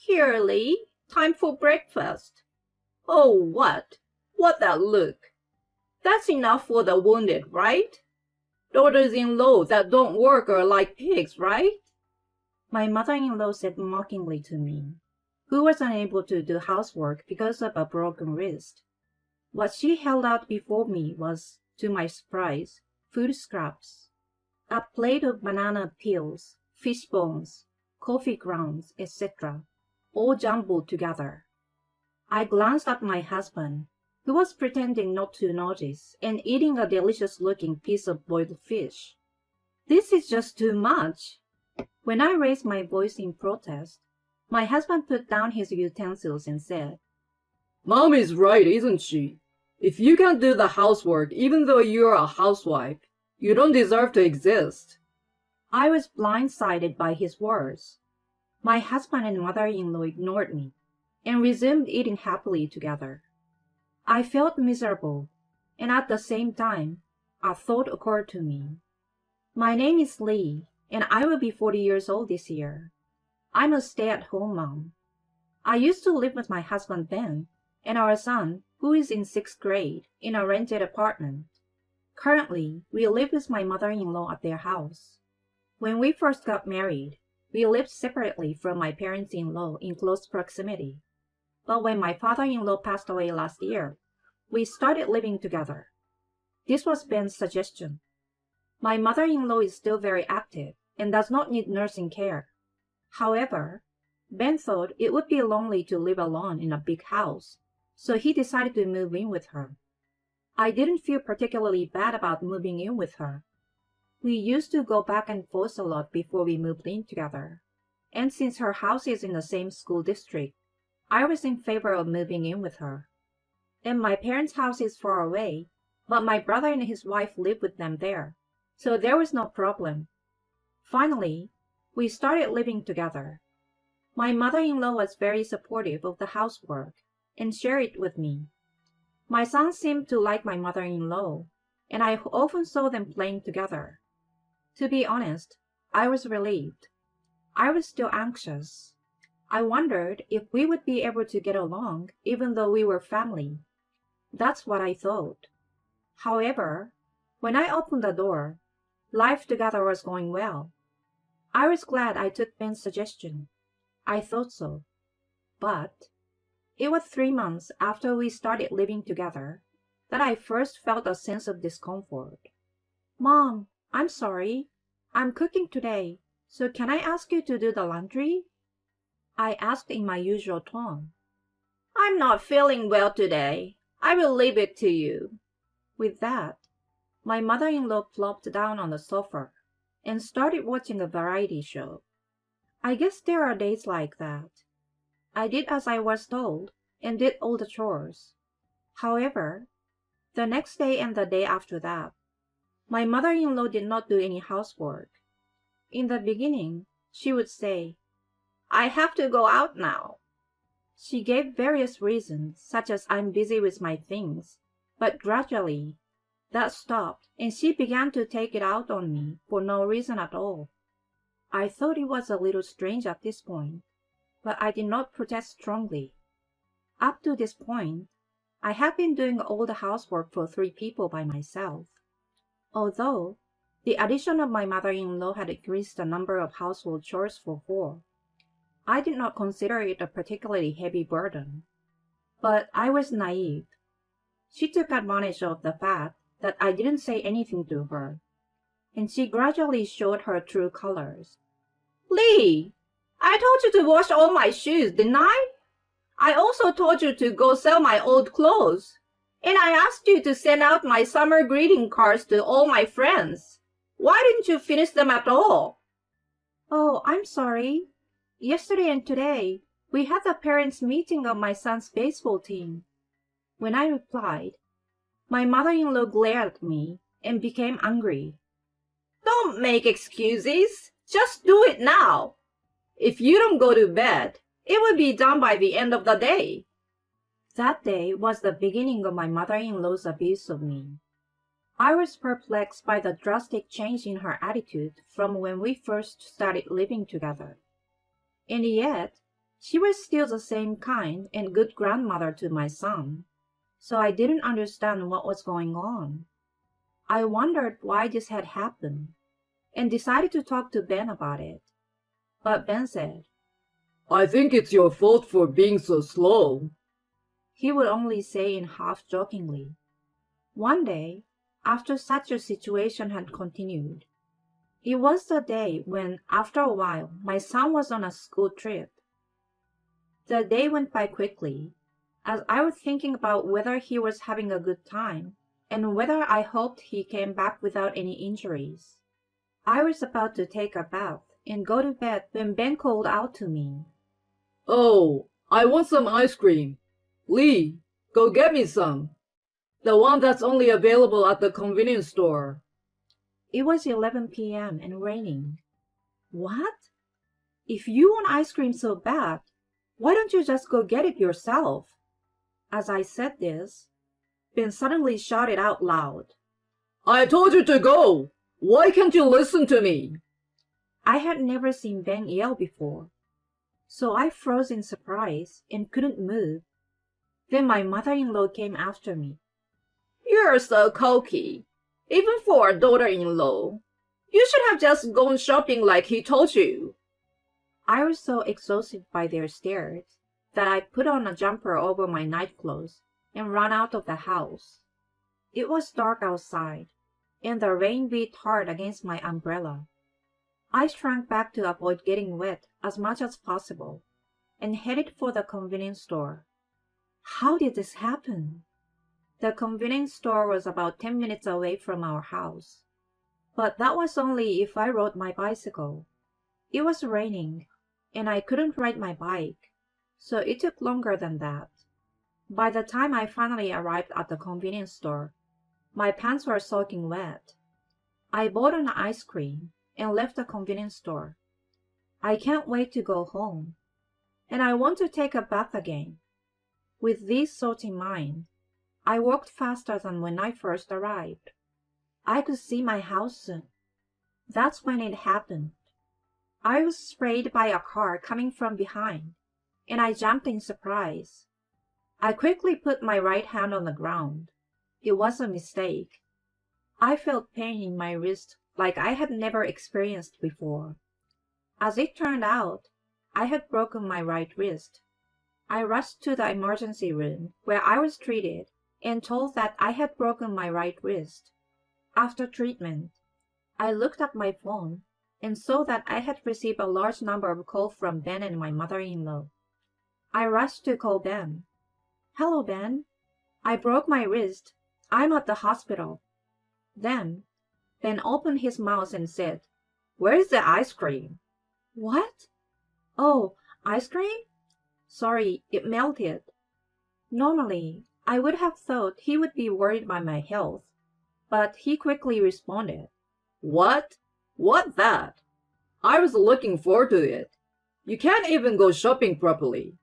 Here, Lee, time for breakfast. Oh, what? What that look? That's enough for the wounded, right? Daughters-in-law that don't work are like pigs, right? My mother-in-law said mockingly to me, who was unable to do housework because of a broken wrist. What she held out before me was, to my surprise, food scraps. A plate of banana peels, fish bones, coffee grounds, etc., all jumbled together. I glanced at my husband, who was pretending not to notice and eating a delicious-looking piece of boiled fish. This is just too much. When I raised my voice in protest, my husband put down his utensils and said, Mom is right, isn't she? If you can't do the housework even though you're a housewife, you don't deserve to exist. I was blindsided by his words. My husband and mother-in-law ignored me and resumed eating happily together. I felt miserable, and at the same time, a thought occurred to me. My name is Lee, and I will be 40 years old this year. I'm a stay-at-home mom. I used to live with my husband Ben and our son, who is in 6th grade, in a rented apartment. Currently, we live with my mother-in-law at their house. When we first got married, we lived separately from my parents-in-law in close proximity. But when my father-in-law passed away last year, we started living together. This was Ben's suggestion. My mother-in-law is still very active and does not need nursing care. However, Ben thought it would be lonely to live alone in a big house, so he decided to move in with her. I didn't feel particularly bad about moving in with her. We used to go back and forth a lot before we moved in together, and since her house is in the same school district, I was in favor of moving in with her. And my parents' house is far away, but my brother and his wife live with them there, so there was no problem. Finally, we started living together. My mother-in-law was very supportive of the housework and shared it with me. My son seemed to like my mother-in-law, and I often saw them playing together. To be honest, I was relieved. I was still anxious. I wondered if we would be able to get along even though we were family. That's what I thought. However, when I opened the door, life together was going well. I was glad I took Ben's suggestion. I thought so. But it was 3 months after we started living together that I first felt a sense of discomfort. Mom, I'm sorry. I'm cooking today, so can I ask you to do the laundry? I asked in my usual tone. I'm not feeling well today. I will leave it to you. With that, my mother-in-law plopped down on the sofa and started watching a variety show. I guess there are days like that. I did as I was told and did all the chores. However, the next day and the day after that, my mother-in-law did not do any housework. In the beginning, she would say, I have to go out now. She gave various reasons, such as I'm busy with my things, but gradually, that stopped and she began to take it out on me for no reason at all. I thought it was a little strange at this point, but I did not protest strongly. Up to this point, I have been doing all the housework for 3 people by myself. Although, the addition of my mother-in-law had increased the number of household chores for 4. I did not consider it a particularly heavy burden. But I was naive. She took advantage of the fact that I didn't say anything to her, and she gradually showed her true colors. Lee, I told you to wash all my shoes, didn't I? I also told you to go sell my old clothes, and I asked you to send out my summer greeting cards to all my friends. Why didn't you finish them at all? Oh, I'm sorry. Yesterday and today, we had the parents' meeting of my son's baseball team. When I replied, my mother-in-law glared at me and became angry. Don't make excuses. Just do it now. If you don't go to bed, it will be done by the end of the day. That day was the beginning of my mother-in-law's abuse of me. I was perplexed by the drastic change in her attitude from when we first started living together. And yet, She was still the same kind and good grandmother to my son, so I didn't understand what was going on. I wondered why this had happened and decided to talk to Ben about it. But Ben said, I think it's your fault for being so slow. he would only say in half jokingly. One day, after such a situation had continued, it was the day when, after a while, my son was on a school trip. The day went by quickly, as I was thinking about whether he was having a good time and whether I hoped he came back without any injuries. I was about to take a bath and go to bed when Ben called out to me. Oh, I want some ice cream. Lee, go get me some. The one that's only available at the convenience store. It was 11 p.m. and raining. What? If you want ice cream so bad, why don't you just go get it yourself? As I said this, Ben suddenly shouted out loud. I told you to go. Why can't you listen to me? I had never seen Ben yell before, so I froze in surprise and couldn't move. Then my mother-in-law came after me. You're so cocky, even for a daughter-in-law. You should have just gone shopping like he told you. I was so exhausted by their stares that I put on a jumper over my night clothes and ran out of the house. It was dark outside, and the rain beat hard against my umbrella. I shrank back to avoid getting wet as much as possible and headed for the convenience store. How did this happen? The convenience store was about 10 minutes away from our house, but that was only if I rode my bicycle. It was raining, and I couldn't ride my bike, so it took longer than that. By the time I finally arrived at the convenience store, my pants were soaking wet. I bought an ice cream and left the convenience store. I can't wait to go home, and I want to take a bath again. With these thoughts in mind, I walked faster than when I first arrived. I could see my house soon. That's when it happened. I was sprayed by a car coming from behind, and I jumped in surprise. I quickly put my right hand on the ground. It was a mistake. I felt pain in my wrist like I had never experienced before. As it turned out, I had broken my right wrist. I rushed to the emergency room where I was treated and told that I had broken my right wrist. After treatment, I looked at my phone and saw that I had received a large number of calls from Ben and my mother-in-law. I rushed to call Ben. Hello, Ben. I broke my wrist. I'm at the hospital. Then, Ben opened his mouth and said, Where's the ice cream? What? Oh, ice cream? Sorry, it melted. Normally, I would have thought he would be worried by my health, but he quickly responded. What? What that? I was looking forward to it. You can't even go shopping properly.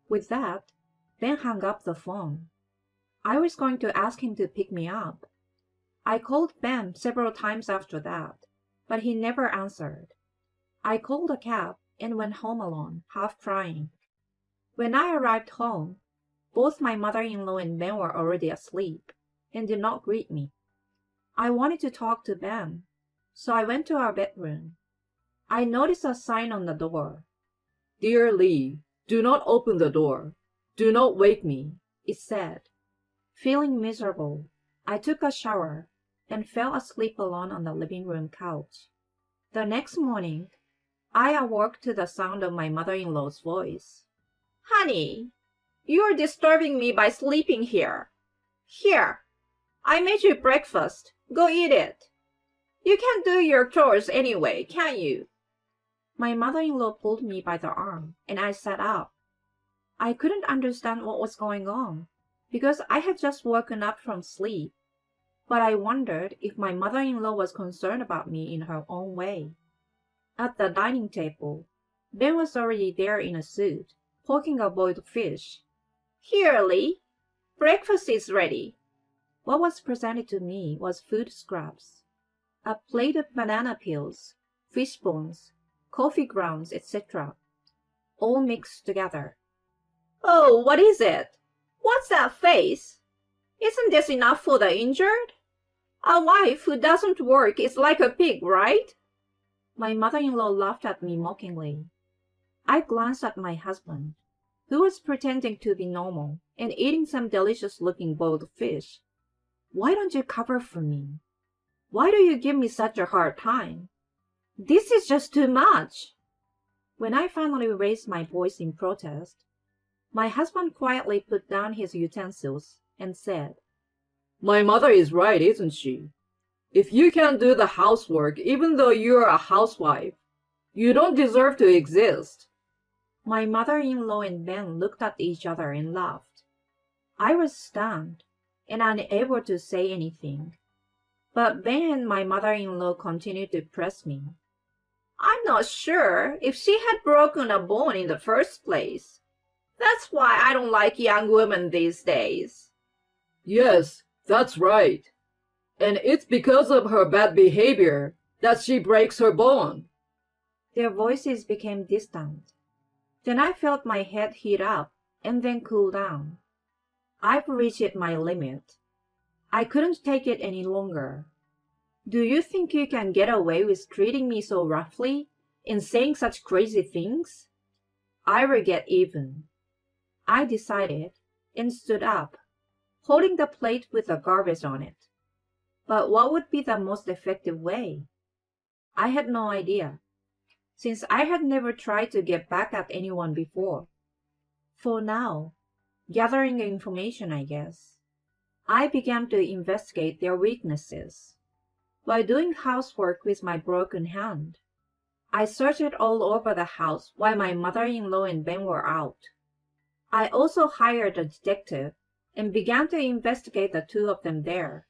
With that, Ben hung up the phone. I was going to ask him to pick me up. I called Ben several times after that, but he never answered. I called a cab and went home alone, half crying. When I arrived home, both my mother-in-law and Ben were already asleep and did not greet me. I wanted to talk to Ben, so I went to our bedroom. I noticed a sign on the door. Dear Lee, do not open the door. Do not wake me, it said. Feeling miserable, I took a shower and fell asleep alone on the living room couch. The next morning, I awoke to the sound of my mother-in-law's voice. Honey, you're disturbing me by sleeping here. Here, I made you breakfast. Go eat it. You can't do your chores anyway, can you? My mother-in-law pulled me by the arm, and I sat up. I couldn't understand what was going on, because I had just woken up from sleep. But I wondered if my mother-in-law was concerned about me in her own way. At the dining table, Ben was already there in a suit, poking a boiled fish. Here, Lee. Breakfast is ready. What was presented to me was food scraps. A plate of banana peels, fish bones, coffee grounds, etc. all mixed together. Oh, what is it? What's that face? Isn't this enough for the injured? A wife who doesn't work is like a pig, right? My mother-in-law laughed at me mockingly. I glanced at my husband, who was pretending to be normal and eating some delicious-looking boiled fish. Why don't you cover for me? Why do you give me such a hard time? This is just too much. When I finally raised my voice in protest, my husband quietly put down his utensils and said, My mother is right, isn't she? If you can't do the housework even though you're a housewife, you don't deserve to exist. My mother-in-law and Ben looked at each other and laughed. I was stunned and unable to say anything. But Ben and my mother-in-law continued to press me. I'm not sure if she had broken a bone in the first place. That's why I don't like young women these days. Yes, that's right. And it's because of her bad behavior that she breaks her bone. Their voices became distant. Then I felt my head heat up and then cool down. I've reached my limit. I couldn't take it any longer. Do you think you can get away with treating me so roughly and saying such crazy things? I will get even. I decided and stood up, holding the plate with the garbage on it. But what would be the most effective way? I had no idea, since I had never tried to get back at anyone before. For now, gathering information, I guess, I began to investigate their weaknesses. While doing housework with my broken hand, I searched all over the house while my mother-in-law and Ben were out. I also hired a detective and began to investigate the two of them there.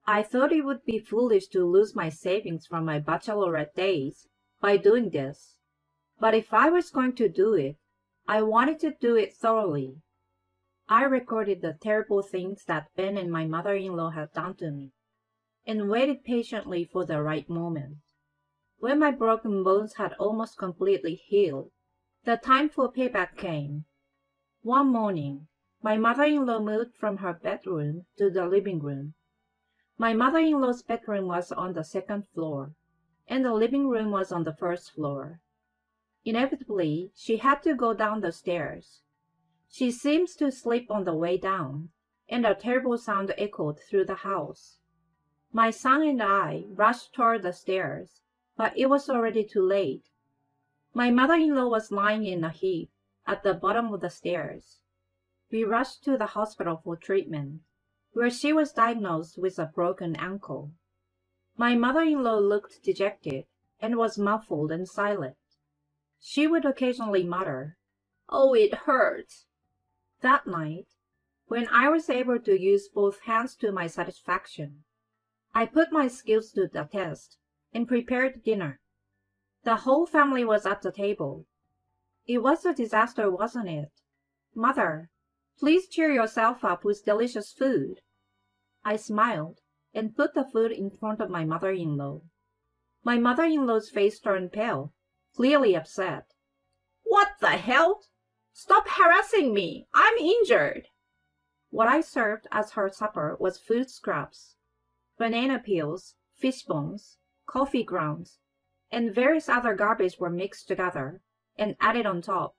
I thought it would be foolish to lose my savings from my bachelorette days by doing this, but if I was going to do it, I wanted to do it thoroughly. I recorded the terrible things that Ben and my mother-in-law had done to me, and waited patiently for the right moment. When my broken bones had almost completely healed, the time for payback came. One morning, my mother-in-law moved from her bedroom to the living room. My mother-in-law's bedroom was on the second floor, and the living room was on the first floor. Inevitably, she had to go down the stairs. She seems to sleep on the way down, and a terrible sound echoed through the house. My son and I rushed toward the stairs, but it was already too late. My mother-in-law was lying in a heap at the bottom of the stairs. We rushed to the hospital for treatment, where she was diagnosed with a broken ankle. My mother-in-law looked dejected and was muffled and silent. She would occasionally mutter, "Oh, it hurts." That night, when I was able to use both hands to my satisfaction, I put my skills to the test and prepared dinner. The whole family was at the table. It was a disaster, wasn't it? Mother, please cheer yourself up with delicious food. I smiled and put the food in front of my mother-in-law. My mother-in-law's face turned pale, clearly upset. What the hell? Stop harassing me. I'm injured. What I served as her supper was food scraps, banana peels, fish bones, coffee grounds, and various other garbage were mixed together and added on top.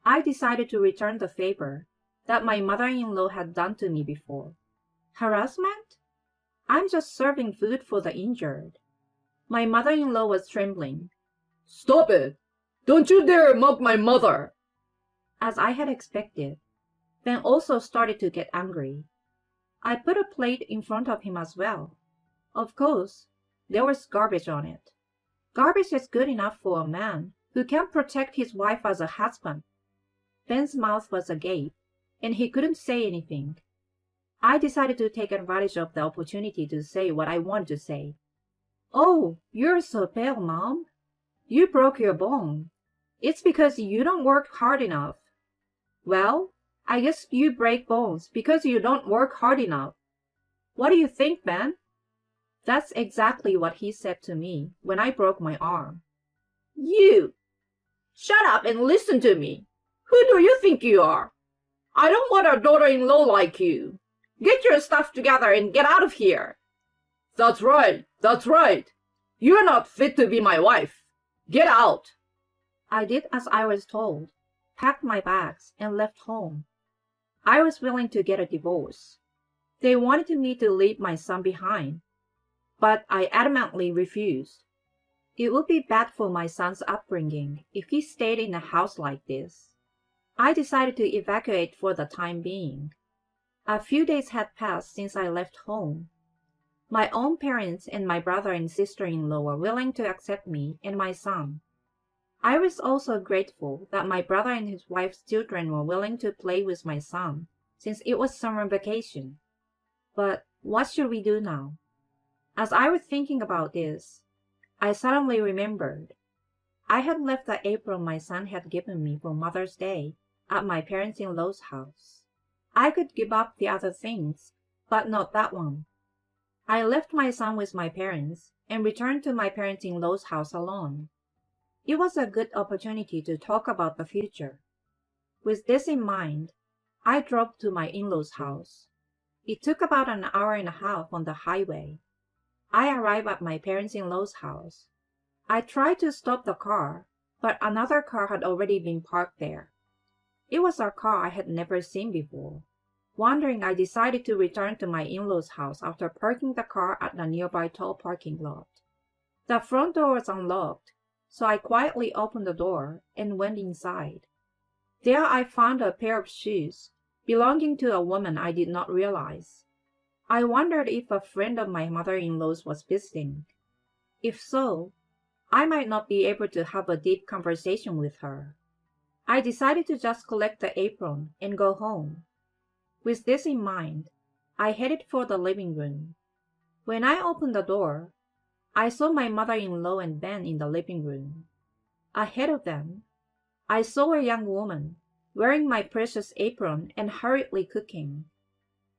I decided to return the favor that my mother-in-law had done to me before. Harassment? I'm just serving food for the injured. My mother-in-law was trembling. Stop it! Don't you dare mock my mother! As I had expected, Ben also started to get angry. I put a plate in front of him as well. Of course, there was garbage on it. Garbage is good enough for a man who can't protect his wife as a husband. Ben's mouth was agape, and he couldn't say anything. I decided to take advantage of the opportunity to say what I wanted to say. "Oh, you're so pale, Mom. You broke your bone. It's because you don't work hard enough." "Well, I guess you break bones because you don't work hard enough. What do you think, Ben?" That's exactly what he said to me when I broke my arm. You! Shut up and listen to me. Who do you think you are? I don't want a daughter-in-law like you. Get your stuff together and get out of here. That's right, that's right. You're not fit to be my wife. Get out. I did as I was told, packed my bags, and left home. I was willing to get a divorce. They wanted me to leave my son behind, but I adamantly refused. It would be bad for my son's upbringing if he stayed in a house like this. I decided to evacuate for the time being. A few days had passed since I left home. My own parents and my brother and sister-in-law were willing to accept me and my son. I was also grateful that my brother and his wife's children were willing to play with my son, since it was summer vacation. But what should we do now? As I was thinking about this, I suddenly remembered. I had left the apron my son had given me for Mother's Day at my parents-in-law's house. I could give up the other things, but not that one. I left my son with my parents and returned to my parents-in-law's house alone. It was a good opportunity to talk about the future. With this in mind, I drove to my in-laws' house. It took about an hour and a half on the highway. I arrived at my parents-in-law's house. I tried to stop the car, but another car had already been parked there. It was a car I had never seen before. Wondering, I decided to return to my in-laws' house after parking the car at the nearby toll parking lot. The front door was unlocked, so I quietly opened the door and went inside. There I found a pair of shoes belonging to a woman I did not realize. I wondered if a friend of my mother-in-law's was visiting. If so, I might not be able to have a deep conversation with her. I decided to just collect the apron and go home. With this in mind, I headed for the living room. When I opened the door, I saw my mother-in-law and Ben in the living room. Ahead of them, I saw a young woman wearing my precious apron and hurriedly cooking.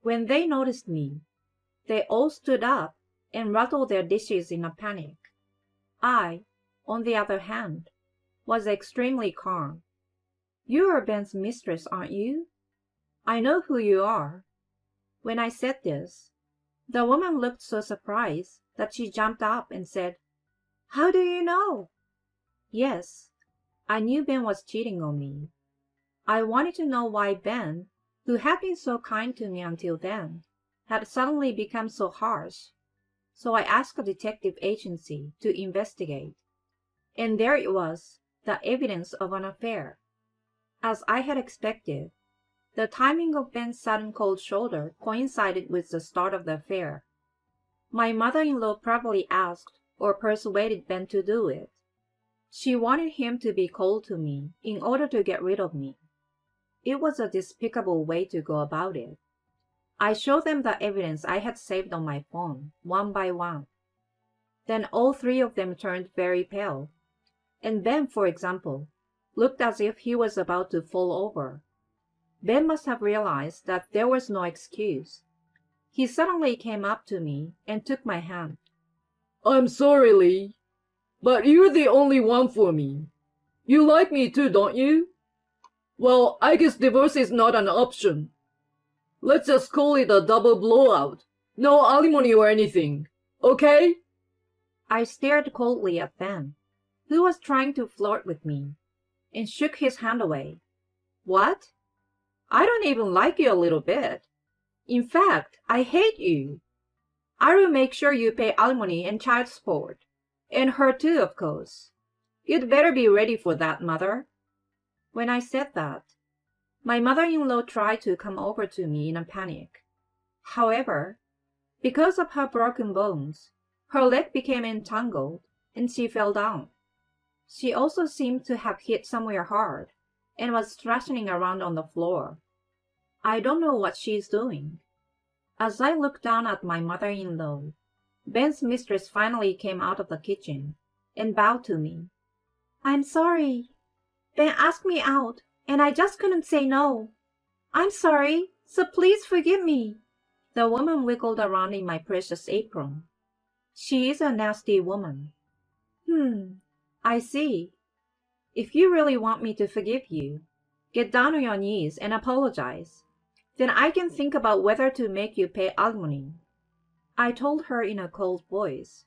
When they noticed me, they all stood up and rattled their dishes in a panic. I, on the other hand, was extremely calm. You are Ben's mistress, aren't you? I know who you are. When I said this, the woman looked so surprised that she jumped up and said, How do you know? Yes, I knew Ben was cheating on me. I wanted to know why Ben, who had been so kind to me until then, had suddenly become so harsh. So I asked a detective agency to investigate. And there it was, the evidence of an affair. As I had expected, the timing of Ben's sudden cold shoulder coincided with the start of the affair. My mother-in-law probably asked or persuaded Ben to do it. She wanted him to be cold to me in order to get rid of me. It was a despicable way to go about it. I showed them the evidence I had saved on my phone, one by one. Then all three of them turned very pale. And Ben, for example, looked as if he was about to fall over. Ben must have realized that there was no excuse. He suddenly came up to me and took my hand. I'm sorry, Lee, but you're the only one for me. You like me too, don't you? Well, I guess divorce is not an option. Let's just call it a double blowout. No alimony or anything, okay? I stared coldly at Ben, who was trying to flirt with me, and shook his hand away. What? I don't even like you a little bit. In fact, I hate you. I will make sure you pay alimony and child support. And her too, of course. You'd better be ready for that, Mother. When I said that, my mother-in-law tried to come over to me in a panic. However, because of her broken bones, her leg became entangled and she fell down. She also seemed to have hit somewhere hard and was thrashing around on the floor. I don't know what she's doing. As I looked down at my mother-in-law, Ben's mistress finally came out of the kitchen and bowed to me. I'm sorry. Ben asked me out, and I just couldn't say no. I'm sorry, so please forgive me. The woman wiggled around in my precious apron. She is a nasty woman. I see. If you really want me to forgive you, get down on your knees and apologize. Then I can think about whether to make you pay alimony. I told her in a cold voice.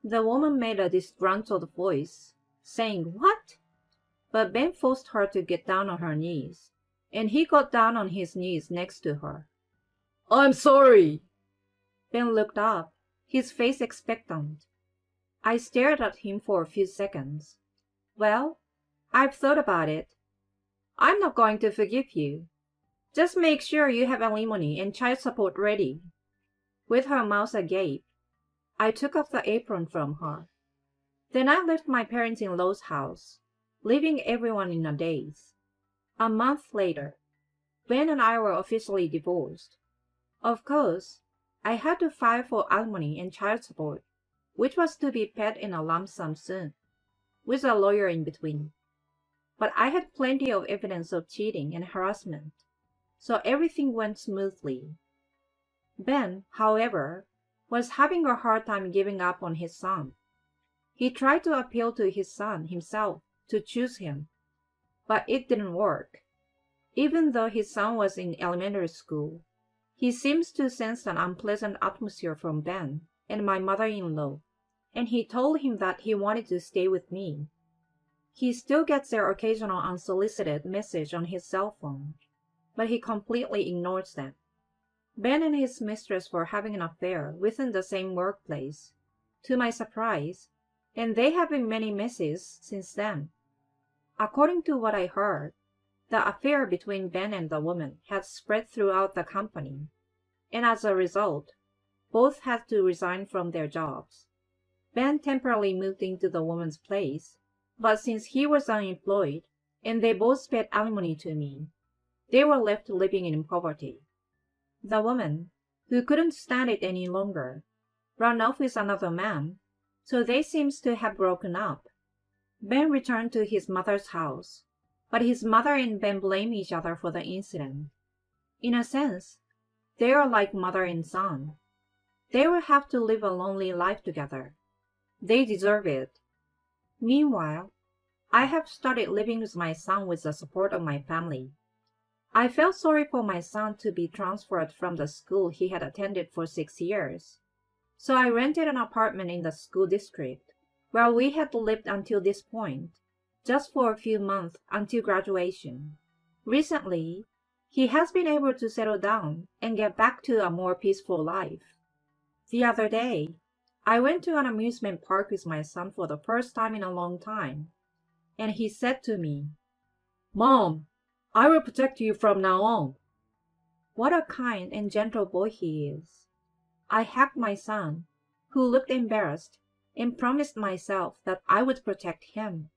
The woman made a disgruntled voice, saying, "What?" But Ben forced her to get down on her knees, and he got down on his knees next to her. I'm sorry. Ben looked up, his face expectant. I stared at him for a few seconds. Well, I've thought about it. I'm not going to forgive you. Just make sure you have alimony and child support ready. With her mouth agape, I took off the apron from her. Then I left my parents-in-law's house, leaving everyone in a daze. A month later, Ben and I were officially divorced. Of course, I had to file for alimony and child support, which was to be paid in a lump sum soon, with a lawyer in between. But I had plenty of evidence of cheating and harassment, so everything went smoothly. Ben, however, was having a hard time giving up on his son. He tried to appeal to his son himself to choose him, but it didn't work. Even though his son was in elementary school, he seems to sense an unpleasant atmosphere from Ben and my mother-in-law, and he told him that he wanted to stay with me. He still gets their occasional unsolicited message on his cell phone, but he completely ignores them. Ben and his mistress were having an affair within the same workplace, to my surprise, and they have been many messes since then. According to what I heard, the affair between Ben and the woman had spread throughout the company, and as a result, both had to resign from their jobs. Ben temporarily moved into the woman's place, but since he was unemployed and they both paid alimony to me, they were left living in poverty. The woman, who couldn't stand it any longer, ran off with another man, so they seems to have broken up. Ben returned to his mother's house, but his mother and Ben blame each other for the incident. In a sense, they are like mother and son. They will have to live a lonely life together. They deserve it. Meanwhile, I have started living with my son with the support of my family. I felt sorry for my son to be transferred from the school he had attended for 6 years, so I rented an apartment in the school district, where we had lived until this point, just for a few months until graduation. Recently, he has been able to settle down and get back to a more peaceful life. The other day, I went to an amusement park with my son for the first time in a long time, and he said to me, "Mom, I will protect you from now on." What a kind and gentle boy he is. I hugged my son, who looked embarrassed, and promised myself that I would protect him.